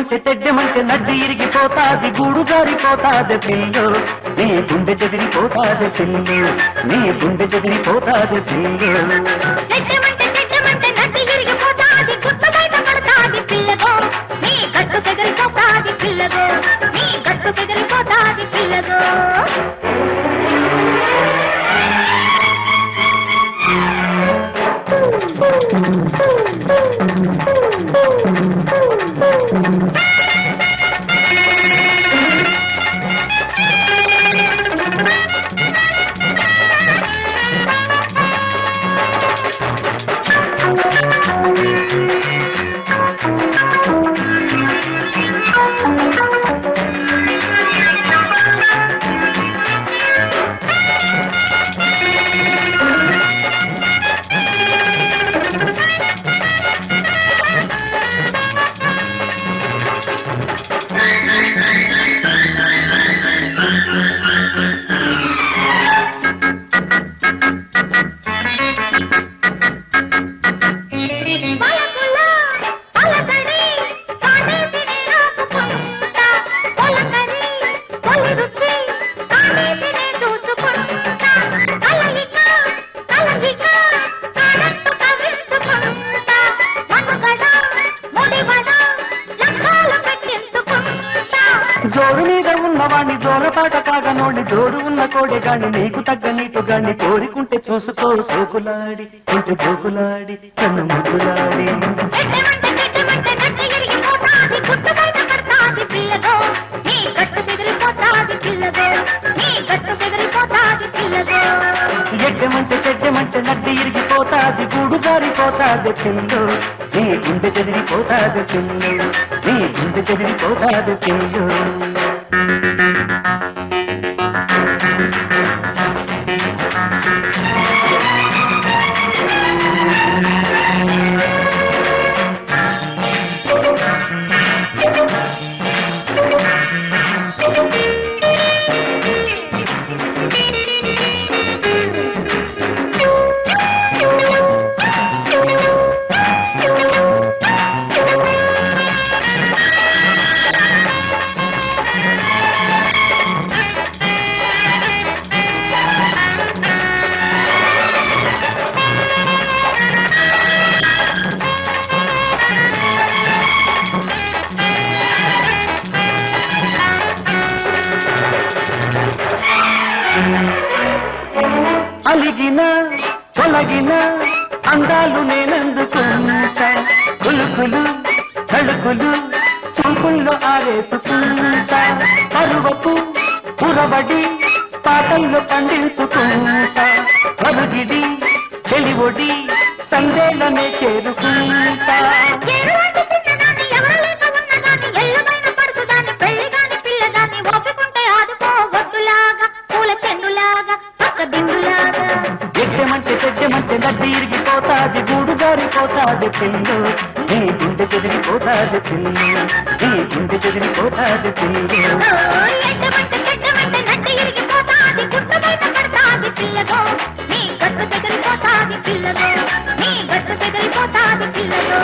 తెడ్డెమంటే నడ్డి ఇరిగిపోతాది గూడు జారిపోతాది పిల్లు నీ గుండె చెదిరిపోతాది పిల్లు నీ గుండె చెదిరిపోతాది పిల్లు నడ్డి ఇరిగిపోతాది గుట్టు బయట పడతాది పిల్లగో నీ గట్టు సెగరిపోతాది పిల్లగో నీ గట్టు సెగరిపోతాది పిల్లగో జోడు మీద ఉన్నవాణ్ణి జోరపాట కాగనోడి జోడు ఉన్న కోడె గాని నీకు తగ్గ నీటు గాని కోరికుంటే చూసుకో సోకులాడి ఇంటి జోకులాడి కన్ను ముద్దులాడి చెడ్డమంటే నడ్డి ఇరిగిపోతాది గూడు జారిపోతాది పిల్లు నీ గుండె చెదిరిపోతాది పిల్లు నీ గుండె చెదిరిపోతాది పిల్లు అలిగిన తొలగిన అందాలు నేనందుకుంటా కులుకులు తడుకులు చూపుల్లో ఆరేసుకుంటా పరువపు పురబడి పాటల్లో పండించుకుంటా పరుగిడి చెలివొడి సందేలనే చేరుకుంటా చెడ్డమంటే నడ్డి ఇరిగిపోతాది గూడు జారిపోతాది పిల్లు నీ గుండె చెదిరిపోతాది పిల్లు నీ గుండె చెదిరిపోతాది పిల్లు నడ్డి ఇరిగిపోతాది గుట్టు బయట పడతాది పిల్లగో నీ గట్టు సెగరిపోతాది పిల్లగో నీ గట్టు సెగరిపోతాది పిల్లగో